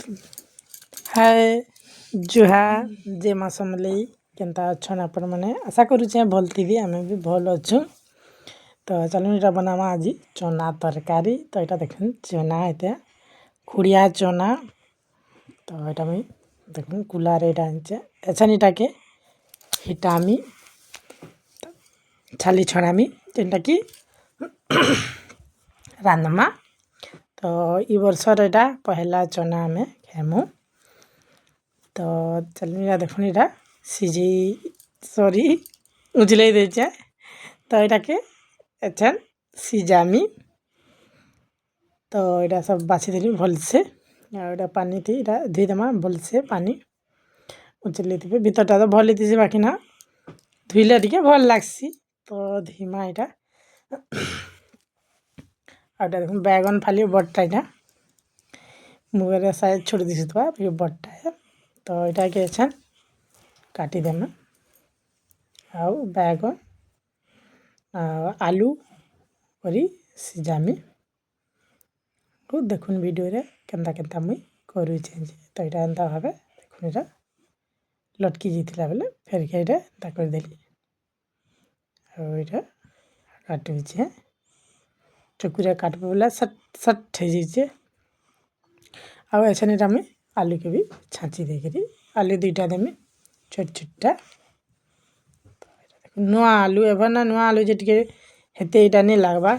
हाय जुहार जे माँ समलई केनता अच्छन आपण मैंने आशा करुचे भल थी आम भी भल अच्छु। तो चलो ये बनावा आज चना तरकारी। तो यहाँ देख चना ये खुड़िया चना। तो यहाँ मुझे देख कुलार यहाँ एछानीटा के हिटामी छाली छड़ामी जेनटा कि रांधमा। तो ये वर्षर यहाँ पहला चना आम खेमु। तो चल देखुन यहाँ सीझे सॉरी उजले देचे। तो यहाँ के एछन सीझामी। तो यहाँ सब बाछी देली भलसे यहाँ पानी थी यहाँ धोईदेमा भलसे पानी उजले थे भीतरटा तो भल थी बाकी ना धोइले टे भल लगसी। तो धीमा यहाँ आटा देखो बैगन फाली बट्टा यहाँ मुगरे साइज छोड़ दी बट्टा है। तो यहाँ के छन काटिदेमा आउ बैगन आलू करी सीझामी को देखुन वीडियो रे केनता केनता मुई करूचे। तो यहाँ एंता भावे देखुन यहाँ लटकी जाता बेले फेर के यहाँ करदेली और यहाँ काटुचे चकुरा काटबे बोला सट सट हो जाइए। आउ एछन आम आलू के भी छाँची देकरी आलू दुईटा देमी छोट छोटा। नुआ आलू एभर ना नुआ आलू जे टिके हेते इटा नहीं लगवा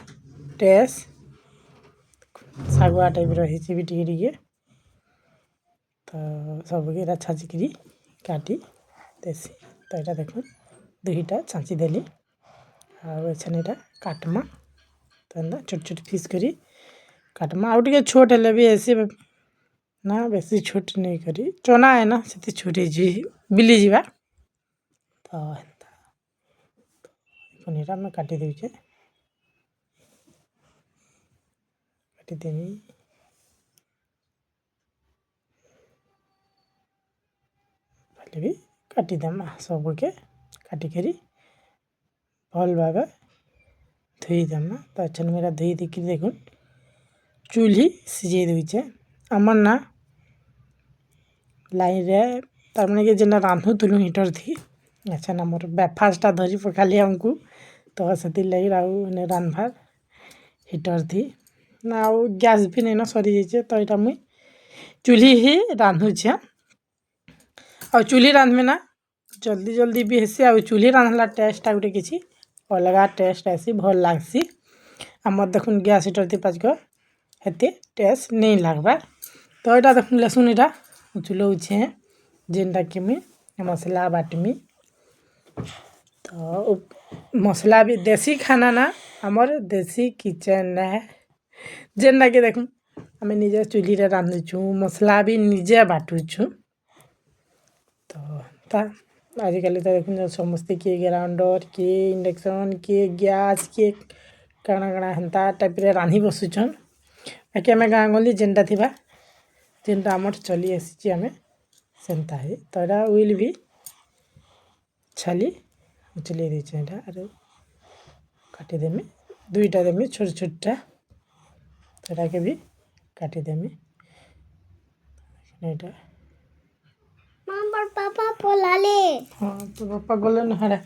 टेस्ट सागुआ टाइप रही भी टिके टिके। तो सबके छाँचिकी काटी देसी। तो यहाँ देख दुईटा छाँची देली आछन यहाँ काटमा। तो एंता छोट छोट पीस करी काटमा आउ टे छोट हेले भी ऐसे ना बेसी छोट नहीं करी चना है ना से छोट बिली जावा। तो एंता मैं काटी देचे काटिदेमी पहले भी काटिदेमा सबके काटिक भल भाव धोईदेमा। तो अच्छा मेरा धोई देख देखुन चूल्ही सीझे देचे आमर ना लाइन रे तार मैंने कि जेना रांधुलु हिटर थी अच्छा ना मोर ब्रेकफास्ट धरी पकाली हमको। तो से लगी ने रांधबार हिटर थी ना आउ गैस भी नहीं ना सरी जाइए। तो यहाँ मुई चूल्ही ही रांधुचे और चूल्ही रांधमे ना जल्दी जल्दी भी हेसी आ चूल्ही रांधला टेस्ट गोटे किसी अलग टेस्ट आसी भल लगसी। आमर देखुन गैस हिटर थी पाँच हेते टेस्ट नहीं लगबार। तो यहाँ देखुन लहसुन यहाँ चुलौचे जेनटा कि मुई मसला बाटमी। तो मसला भी देसी खाना ना आमर देसी किचन है जेनटा कि देखुन आम निजे चूल्ही रे रांधुचु मसला भी निजे बाटुचु। तो आजिकल तो देखुन समस्ते किए ग्राइंडर किए इंडक्शन किए गैस किए काଣା काଣା हेन्ता टाइप रे रांधि बसुछन। बाकी आम गाँ गली जेनटा थिबा जेनटा आमर चली आसी आम सेन्ता ही। तो यहाँ उइल भी छाली उचले देचे यहाँ अरे काटिदेमी दुईटा देमी छोट छोटा। तो यहाँ के भी काटिदेमी यहाँ पापा पलाले हाँ तो पापा गले ना हारे।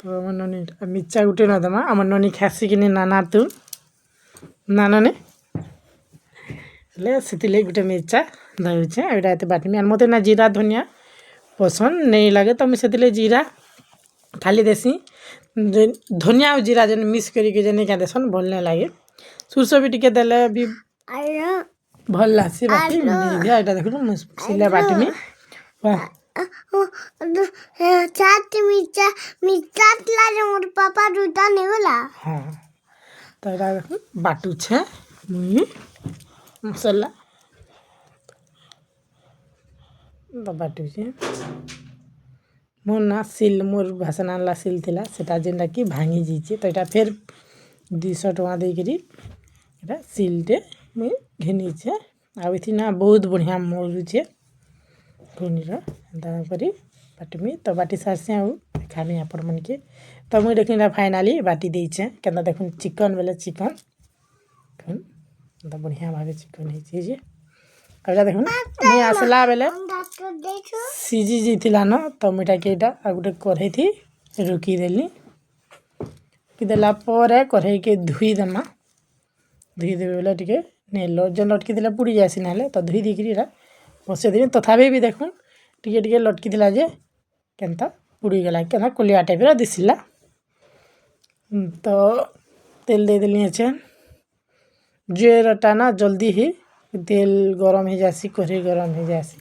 तो आम ननी मिर्चा गुटे न देमा आम ननी खासी कि नाना तू नाना ने से गोटे मिर्चा धरुचे यहाँ एत बाटमी और मत ना जीरा धनिया पसंद नहीं लगे। तो मुझे जीरा खाली देसी धनिया और जीरा जेन मिक्स करके जेने क्या देसन भल नहीं लगे। सुरस भी टिके देले भी भल लासी बाटी यहाँ देख सिले बाटमी चाट मिर्चा मिर्चा लागे मोर पापा दूटा नहीं बोला। हाँ तो यहाँ देख बाटू छे मुई मसला तो बाटू छे मोर ना सिल मोर भाषण आनला सिल थिला सेटा जेनटा कि भांगी जाइए। तो यहाँ फिर 200 टका देकर यहाँ सिलटे मुई घिनीचे आ ना बहुत बढ़िया मरुचे घुनीर एंता करी बाटमी। तो बाटी सारसे आउ देखामी आपण मन के। तो मुई देखुन फाइनाली बाटी देचे केनता देखुन चिकन बेले चिकन बढ़िया भाव चिकन है। ଏଇଟା ଦେଖୁନ୍ ମୁଇଁ ଆସିଲା ବେଲେ ଡାକ୍ତର ଦେଇଛୁ ସିଝି ଯାଇଥିଲା ନ ତ ମୁଇଁଟାକେ ଏଇଟା ଆଉ ଗୋଟେ କଢ଼େଇଥି ରୁକିଦେଲି ରୁକିଦେଲା ପରେ କଢ଼େଇକେ ଧୁଇଦେମା ଧୁଇଦେବେ ବେଲେ ଟିକେ ଯେନ୍ ଲଟକିଥିଲା ପୁଡ଼ି ଯାଏସି ନହେଲେ ତ ଧୁଇ ଦେଇକିରି ଏଇଟା ବସେଇଦେବି ତଥାପି ବି ଦେଖୁନ୍ ଟିକେ ଟିକେ ଲଟକିଥିଲା ଯେ କେନ୍ତା ପୁଡ଼ିଗଲା କେନ୍ତା କଲିଆ ଟାଇପ୍ର ଦିଶିଲା ତ ତେଲ ଦେଇଦେଲି ଏଛେନ୍ ଜୁଏରଟା ନା ଜଲ୍ଦି ହି তেল গরম হয়ে যাসি কড়াই গরম হয়ে যাসি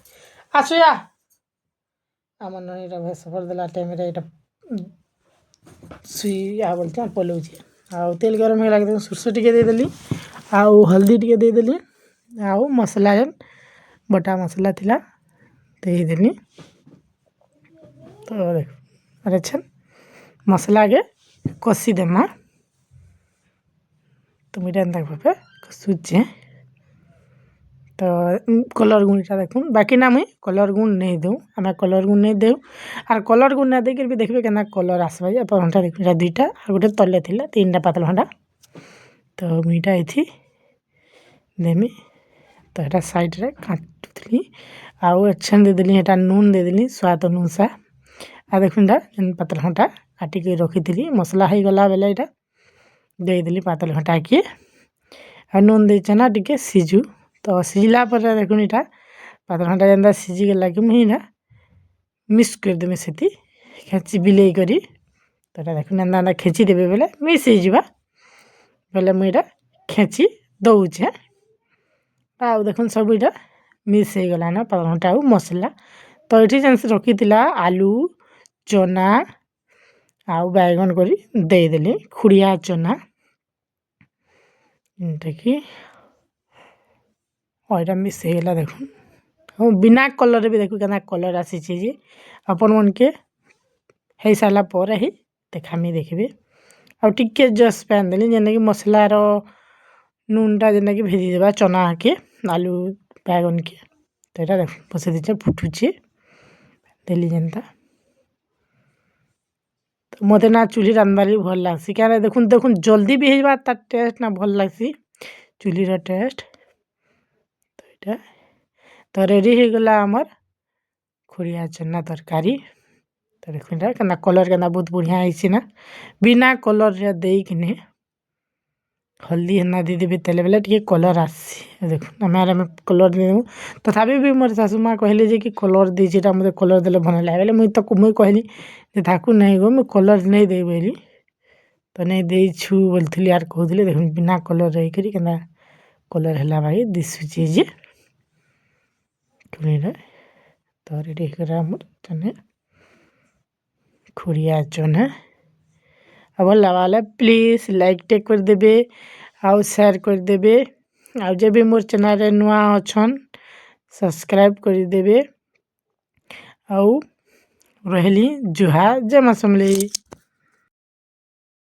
আসুয়া আমার ননিটা ভেস দেলা টাইমে এটা সুই বলছে পলাউছে ଆଉ ତେଲ ଗରମ ହେଇଗଲା କି ସୋରିଷ ଟିକେ ଦେଇଦେଲି ଆଉ ହଳଦୀ ଟିକେ ଦେଇଦେଲି ଆଉ ମସଲା ଯେନ୍ ବଟା ମସଲା ଥିଲା ଦେଇଦେଲି ତ ଦେଖୁନ୍ ମସଲାକେ କଷିଦେମା ତ ମୁଇଁଟା ଏନ୍ତା ଭାବେ କଷୁଛେ ତ କଲର୍ ଗୁଣ୍ଡଟା ଦେଖୁନ୍ ବାକି ନା ମୁଇଁ କଲର୍ ଗୁଣ୍ଡ ନେଇ ଦେଉ ଆମେ କଲର୍ ଗୁଣ୍ଡ ନେଇ ଦେଉ ଆର୍ କଲର୍ ଗୁଣ୍ଡ ନାଇଁ ଦେଇକିରି ବି ଦେଖିବେ କେନ୍ତା କଲର୍ ଆସ୍ବା ଯେ ପାତଲଘଣ୍ଟା ଦେଖୁନ୍ ଏଇଟା ଦୁଇଟା ଆଉ ଗୋଟେ ତଲେ ଥିଲା ତିନିଟା ପାତଲଘଣ୍ଟା ତ ମୁଇଁଟା ଏଥି ଦେମି ତ ଏଇଟା ସାଇଡ଼୍ରେ କାଟୁଥିଲି ଆଉ ଏଛେନ୍ ଦେଇଦେଲି ଏଇଟା ନୁନ୍ ଦେଇଦେଲି ସ୍ୱାଦ ଅନୁସାର ଆଉ ଦେଖୁନ୍ ଏଇଟା ଯେନ୍ ପାତଲଘଣ୍ଟା କାଟିକି ରଖିଥିଲି ମସଲା ହେଇଗଲା ବେଲେ ଏଇଟା ଦେଇଦେଲି ପାତଲଘଣ୍ଟାକେ ଆଉ ନୁନ୍ ଦେଇଛେ ନା ଟିକେ ସିଝୁ ତ ସିଝିଲା ପରେ ଦେଖୁନ୍ ଏଇଟା ପାତଲଘଣ୍ଟା ଯେନ୍ତା ସିଝିଗଲା କି ମୁଇଁ ଏଇଟା ମିକ୍ସ କରିଦେମି ସେଠି ଖେଚି ବିଲେଇ କରି ତ ଏଇଟା ଦେଖୁନ୍ ଏନ୍ତା ଏନ୍ତା ଖେଚି ଦେବେ ବେଲେ ମିକ୍ସ ହେଇଯିବା ବେଲେ ମୁଇଁ ଏଇଟା ଖେଚି ଦଉଛେ ଆଉ ଦେଖୁନ୍ ସବୁ ଏଇଟା ମିକ୍ସ ହେଇଗଲାନ ପାତଲଘଣ୍ଟା ଆଉ ମସଲା ତ ଏଠି ଯେନ୍ ରଖିଥିଲା ଆଲୁ ଚନା ଆଉ ବାଇଗଣ କରି ଦେଇଦେଲି ଖୁଡ଼ିଆ ଚନା ଯେନ୍ଟାକି ଏଇଟା ମିକ୍ସ ହେଇଗଲା ଦେଖୁନ୍ ଆଉ ବିନା କଲର୍ରେ ବି ଦେଖୁ କେନ୍ତା କଲର୍ ଆସିଛି ଯେ ଆପଣମାନ୍କେ ହେଇସାରିଲା ପରେ ହିଁ ଦେଖାମି ଦେଖିବେ ଆଉ ଟିକେ ଜଷ୍ଟ ପ୍ୟାନ୍ ଦେଲି ଯେନ୍ଟାକି ମସଲାର ନୁନ୍ଟା ଯେନ୍ଟାକି ଭେଜିଦେବା ଚନାକେ ଆଲୁ ବାଇଗନ୍କେ ତ ଏଇଟା ଦେଖ ବସେଇ ଦେଇଛେ ଫୁଟୁଛେ ଦେଲି ଯେନ୍ତା ମୋତେ ନା ଚୁଲି ରାନ୍ଧବାର୍ ବି ଭଲ୍ ଲାଗ୍ସି କାରଣ ଦେଖୁନ୍ ଦେଖୁନ୍ ଜଲ୍ଦି ବି ହେଇଯିବା ତାର୍ ଟେଷ୍ଟ ନା ଭଲ୍ ଲାଗ୍ସି ଚୁଲିର ଟେଷ୍ଟ ତ ଏଇଟା ତ ରେଡ଼ି ହେଇଗଲା ଆମର୍ ଖୁଡ଼ିଆ ଚନା ତରକାରୀ ତ ଦେଖୁନ୍ ଏଇଟା କେନ୍ତା କଲର୍ କେନ୍ତା ବହୁତ ବଢ଼ିଆ ହେଇଛି ନା ବିନା କଲର୍ରେ ଦେଇକିନି ହଳଦୀ ହେନ୍ତା ଦେଇଦେବେ ତେଲେ ବେଲେ ଟିକେ କଲର୍ ଆସ୍ସି ଦେଖୁନ୍ ଆମେ କଲର୍ ଦେଇଦେମୁ ତଥାପି ବି ମୋର୍ ଶାଶୁ ମା' କହିଲେ ଯେ କି କଲର୍ ଦେଇଛି ଏଇଟା ମୋତେ କଲର୍ ଦେଲେ ଭଲ ଲାଗେ ବେଲେ ମୁଇଁ କହିଲି ଯେ ତାକୁ ନାଇଁ ଗୋ ମୁଇଁ କଲର୍ ନେଇ ଦେଇ ବୋଇଲି ତ ନେଇ ଦେଇଛୁ ବୋଲିଥିଲି ଆର୍ କହୁଥିଲି ଦେଖୁନ୍ ବିନା କଲର୍ ରହିକରି କେନ୍ତା କଲର୍ ହେଲା ଭାଇ ଦିଶୁଛେ ଯେ ଚୁଲିରେ ତ ରେଡ଼ି ହେଇଗଲା ଆମର୍ ଚନେ ଖୁଡ଼ିଆ ଚନା ଆଉ ଭଲ ଲାଗ୍ବା ବେଲେ ପ୍ଲିଜ୍ ଲାଇକ୍ଟେ କରିଦେବେ ଆଉ ସେୟାର୍ କରିଦେବେ ଆଉ ଯେବେ ମୋର୍ ଚ୍ୟାନେଲ୍ରେ ନୂଆ ଅଛନ୍ ସବସ୍କ୍ରାଇବ୍ କରିଦେବେ ଆଉ ରହିଲି ଜୁହାର ଜୟ ମା ସମଲେଇ।